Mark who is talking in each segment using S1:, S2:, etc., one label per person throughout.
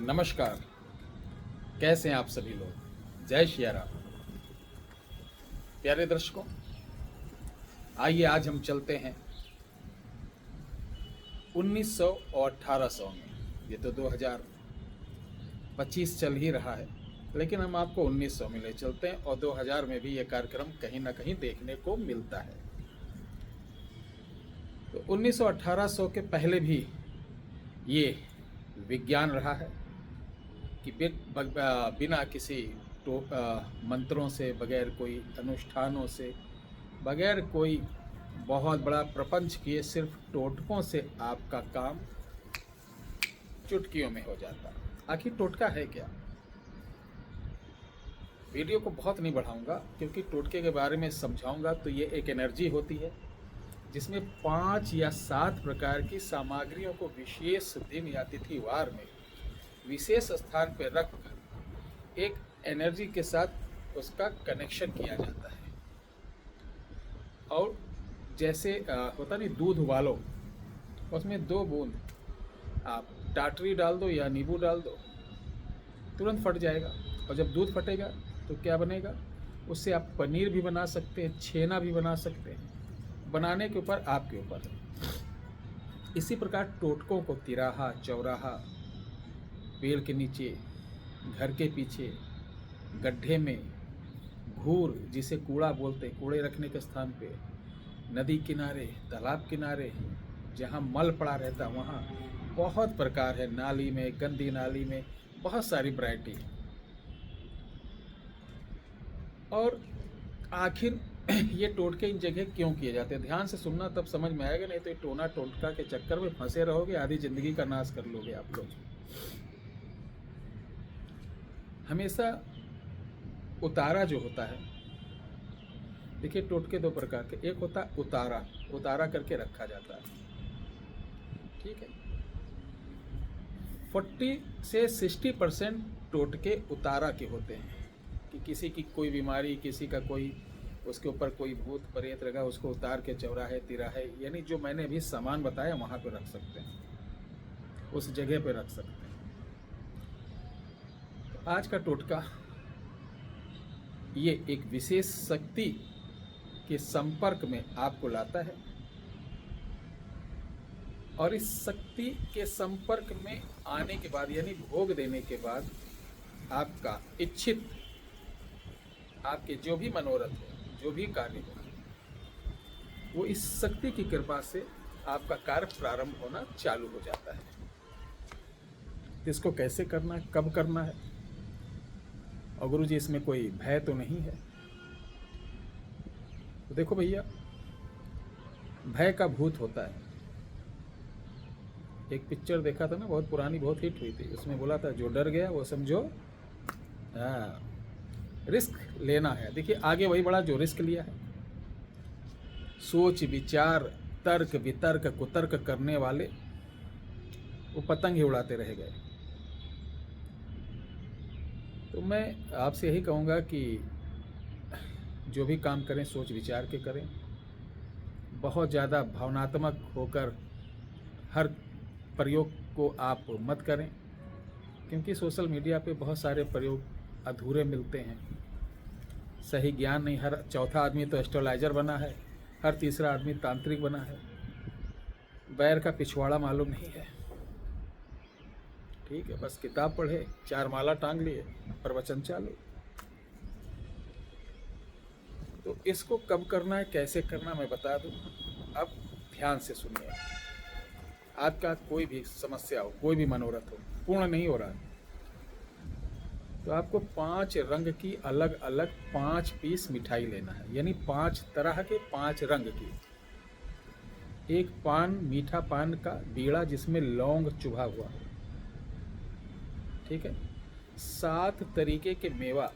S1: नमस्कार। कैसे हैं आप सभी लोग? जय श्री राम। प्यारे दर्शकों, आइए आज हम चलते हैं 1900 और 1800 में। ये तो 2025 चल ही रहा है, लेकिन हम आपको 1900 में ले चलते हैं और 2000 में भी ये कार्यक्रम कहीं ना कहीं देखने को मिलता है। तो 1900 1800 के पहले भी ये विज्ञान रहा है कि बिना किसी मंत्रों से, बगैर कोई अनुष्ठानों से, बगैर कोई बहुत बड़ा प्रपंच किए, सिर्फ टोटकों से आपका काम चुटकियों में हो जाता। आखिर टोटका है क्या? वीडियो को बहुत नहीं बढ़ाऊंगा, क्योंकि टोटके के बारे में समझाऊंगा तो ये एक एनर्जी होती है जिसमें 5 या 7 प्रकार की सामग्रियों को विशेष दिन या तिथिवार में विशेष स्थान पर रख कर एक एनर्जी के साथ उसका कनेक्शन किया जाता है। और जैसे होता नहीं, दूध उबालो, उसमें 2 बूंद आप टाटरी डाल दो या नींबू डाल दो, तुरंत फट जाएगा। और जब दूध फटेगा तो क्या बनेगा? उससे आप पनीर भी बना सकते हैं, छेना भी बना सकते हैं। बनाने के ऊपर आपके ऊपर है। इसी प्रकार टोटकों को तिराहा, चौराहा, पेड़ के नीचे, घर के पीछे, गड्ढे में, घूर जिसे कूड़ा बोलते हैं, कूड़े रखने के स्थान पे, नदी किनारे, तालाब किनारे, जहाँ मल पड़ा रहता वहाँ बहुत प्रकार है। नाली में, गंदी नाली में, बहुत सारी वैरायटी है। और आखिर ये टोटके इन जगह क्यों किए जाते हैं? ध्यान से सुनना, तब समझ में आएगा, नहीं तो ये टोना टोटका के चक्कर में फंसे रहोगे, आधी जिंदगी का नाश कर लोगे आप लोग। हमेशा उतारा जो होता है, देखिए टोटके 2 प्रकार के। एक होता है उतारा, उतारा करके रखा जाता है, ठीक है। 40 से 60% टोटके उतारा के होते हैं कि किसी की कोई बीमारी, किसी का कोई, उसके ऊपर कोई भूत प्रेत लगा, उसको उतार के चौराहे, तिराहे, यानी जो मैंने अभी सामान बताया वहाँ पे रख सकते हैं, उस जगह पे रख सकते हैं। तो आज का टोटका ये एक विशेष शक्ति के संपर्क में आपको लाता है, और इस शक्ति के संपर्क में आने के बाद, यानी भोग देने के बाद, आपका इच्छित, आपके जो भी मनोरथ हो, जो भी कार्य हो, वो इस शक्ति की कृपा से आपका कार्य प्रारंभ होना चालू हो जाता है। इसको कैसे करना है, कब करना है? और गुरु जी इसमें कोई भय तो नहीं है? तो देखो भैया, भय का भूत होता है। एक पिक्चर देखा था ना, बहुत पुरानी, बहुत हिट हुई थी। उसमें बोला था, जो डर गया वो समझो रिस्क लेना है। देखिए आगे वही बड़ा जो रिस्क लिया है। सोच विचार, तर्क वितर्क कुतर्क करने वाले वो पतंग ही उड़ाते रह गए। तो मैं आपसे यही कहूँगा कि जो भी काम करें सोच विचार के करें। बहुत ज़्यादा भावनात्मक होकर हर प्रयोग को आप मत करें, क्योंकि सोशल मीडिया पे बहुत सारे प्रयोग अधूरे मिलते हैं। सही ज्ञान नहीं। हर चौथा आदमी तो एस्ट्रोलॉजर बना है, हर तीसरा आदमी तांत्रिक बना है। बैर का पिछवाड़ा मालूम नहीं है, ठीक है। बस किताब पढ़े, 4 माला टांग लिए, प्रवचन चालू। तो इसको कब करना है, कैसे करना, मैं बता दूं। अब ध्यान से सुनिए। आपका कोई भी समस्या हो, कोई भी मनोरथ हो, पूर्ण नहीं हो रहा है, तो आपको 5 रंग की अलग अलग 5 पीस मिठाई लेना है, यानी 5 तरह के 5 रंग की। एक पान, मीठा पान का बीड़ा जिसमें लौंग चुभा हुआ, ठीक है। 7 तरीके के मेवा,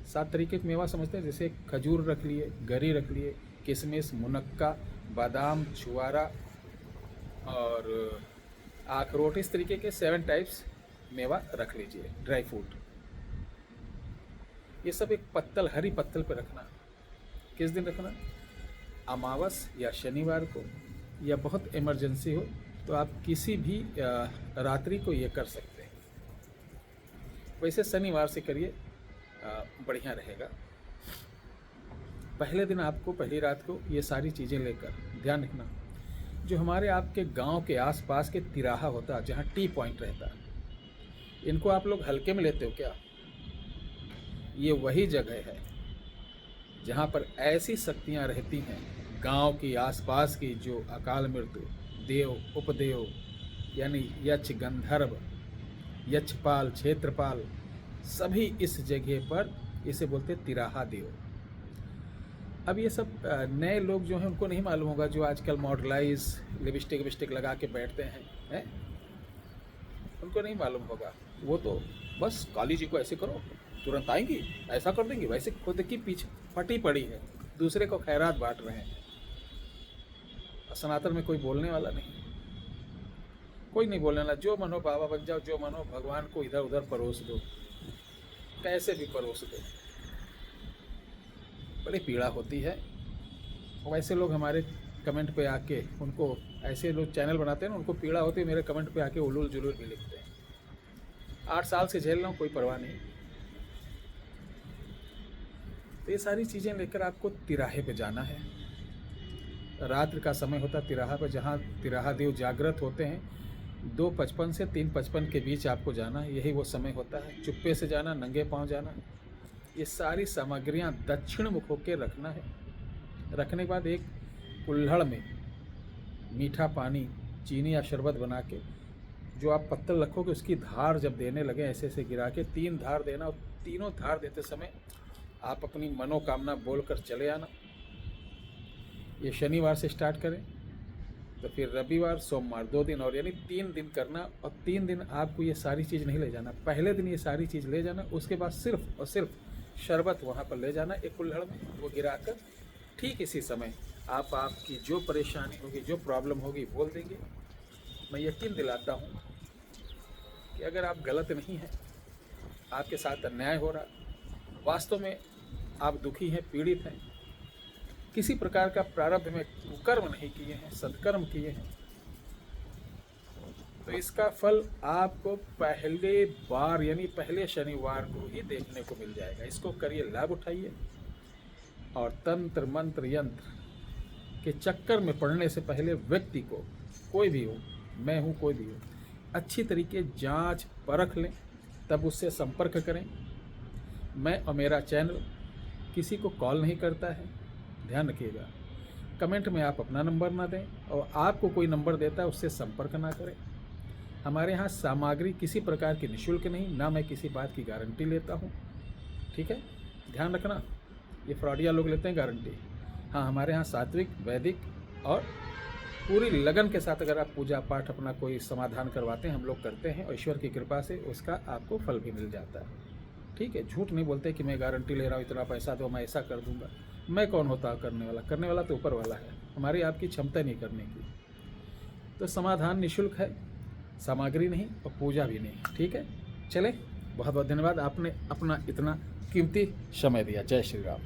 S1: 7 तरीके के मेवा समझते हैं, जैसे खजूर रख लिए, गरी रख लिए, किशमिश, मुनक्का, बादाम, छुआरा और अखरोट। इस तरीके के 7 टाइप्स मेवा रख लीजिए, ड्राई फ्रूट। ये सब एक पत्तल, हरी पत्तल पे रखना। किस दिन रखना? अमावस या शनिवार को, या बहुत इमरजेंसी हो तो आप किसी भी रात्रि को ये कर सकते हैं। वैसे शनिवार से करिए, बढ़िया रहेगा। पहले दिन आपको पहली रात को ये सारी चीज़ें लेकर ध्यान रखना, जो हमारे आपके गांव के आसपास के तिराहा होता है, जहाँ टी पॉइंट रहता है, इनको आप लोग हल्के में लेते हो क्या? ये वही जगह है जहाँ पर ऐसी शक्तियाँ रहती हैं, गांव की आसपास की, जो अकाल मृत्यु, देव, उपदेव, यानी यक्ष, गंधर्व, यक्षपाल, क्षेत्रपाल, सभी इस जगह पर, इसे बोलते तिराहा देव। अब ये सब नए लोग जो हैं उनको नहीं मालूम होगा, जो आजकल मॉडलाइज लिपस्टिक विस्टिक लगा के बैठते हैं, उनको नहीं मालूम होगा। वो तो बस काली जी को ऐसे करो तुरंत आएंगी, ऐसा कर देंगी, वैसे खुद की पीछे फटी पड़ी है, दूसरे को खैरात बांट रहे हैं। सनातन में कोई बोलने वाला नहीं, कोई नहीं बोलने वाला। जो मनो बाबा बन जाओ, जो मनो भगवान को इधर उधर परोस दो, कैसे भी परोस दो। बड़ी पीड़ा होती है। वैसे लोग हमारे कमेंट पे आके, उनको ऐसे लोग चैनल बनाते हैं ना, उनको पीड़ा होती है, मेरे कमेंट पे आके उलूल जुलूल भी लिखते हैं। 8 साल से झेल रहा हूँ, कोई परवाह नहीं। तो ये सारी चीज़ें लेकर आपको तिराहे पे जाना है। रात्रि का समय होता है तिराहा पे, जहाँ तिराहा देव जागृत होते हैं। 2:55 से 3:55 के बीच आपको जाना है, यही वो समय होता है। चुप्पे से जाना, नंगे पाँव जाना। ये सारी सामग्रियाँ दक्षिण मुख होकर रखना है। रखने के बाद एक कुल्हड़ में मीठा पानी, चीनी या शरबत बना के, जो आप पत्तल रखोगे उसकी धार जब देने लगे, ऐसे ऐसे गिरा के 3 धार देना, और तीनों धार देते समय आप अपनी मनोकामना बोलकर चले आना। ये शनिवार से स्टार्ट करें तो फिर रविवार, सोमवार, 2 दिन और, यानी 3 दिन करना। और 3 दिन आपको ये सारी चीज़ नहीं ले जाना। पहले दिन ये सारी चीज़ ले जाना, उसके बाद सिर्फ और सिर्फ शरबत वहाँ पर ले जाना एक कुल्हड़ में, वो गिराकर ठीक इसी समय आपकी जो परेशानी होगी, जो प्रॉब्लम होगी, बोल देंगे। मैं यकीन दिलाता हूँ कि अगर आप गलत नहीं हैं, आपके साथ अन्याय हो रहा, वास्तव में आप दुखी हैं, पीड़ित हैं, किसी प्रकार का प्रारब्ध में कुकर्म नहीं किए हैं, सत्कर्म किए हैं, तो इसका फल आपको पहले बार, यानी पहले शनिवार को ही देखने को मिल जाएगा। इसको करिए, लाभ उठाइए। और तंत्र मंत्र यंत्र के चक्कर में पड़ने से पहले व्यक्ति को, कोई भी हो, मैं हूँ, कोई भी हो, अच्छी तरीके जांच परख लें, तब उससे संपर्क करें। मैं और मेरा चैनल किसी को कॉल नहीं करता है, ध्यान रखिएगा। कमेंट में आप अपना नंबर ना दें, और आपको कोई नंबर देता है उससे संपर्क ना करें। हमारे यहाँ सामग्री किसी प्रकार की निःशुल्क नहीं, ना मैं किसी बात की गारंटी लेता हूँ, ठीक है, ध्यान रखना। ये फ्रॉडिया लोग लेते हैं गारंटी। हाँ, हमारे यहाँ सात्विक, वैदिक और पूरी लगन के साथ अगर आप पूजा पाठ अपना कोई समाधान करवाते हैं, हम लोग करते हैं, और ईश्वर की कृपा से उसका आपको फल भी मिल जाता है, ठीक है। झूठ नहीं बोलते कि मैं गारंटी ले रहा हूँ, इतना पैसा दो, मैं ऐसा कर दूंगा। मैं कौन होता हूँ करने वाला? करने वाला तो ऊपर वाला है, हमारी आपकी क्षमता नहीं करने की। तो समाधान निःशुल्क है, सामग्री नहीं और पूजा भी नहीं, ठीक है। चले, बहुत बहुत धन्यवाद, आपने अपना इतना कीमती समय दिया। जय श्री राम।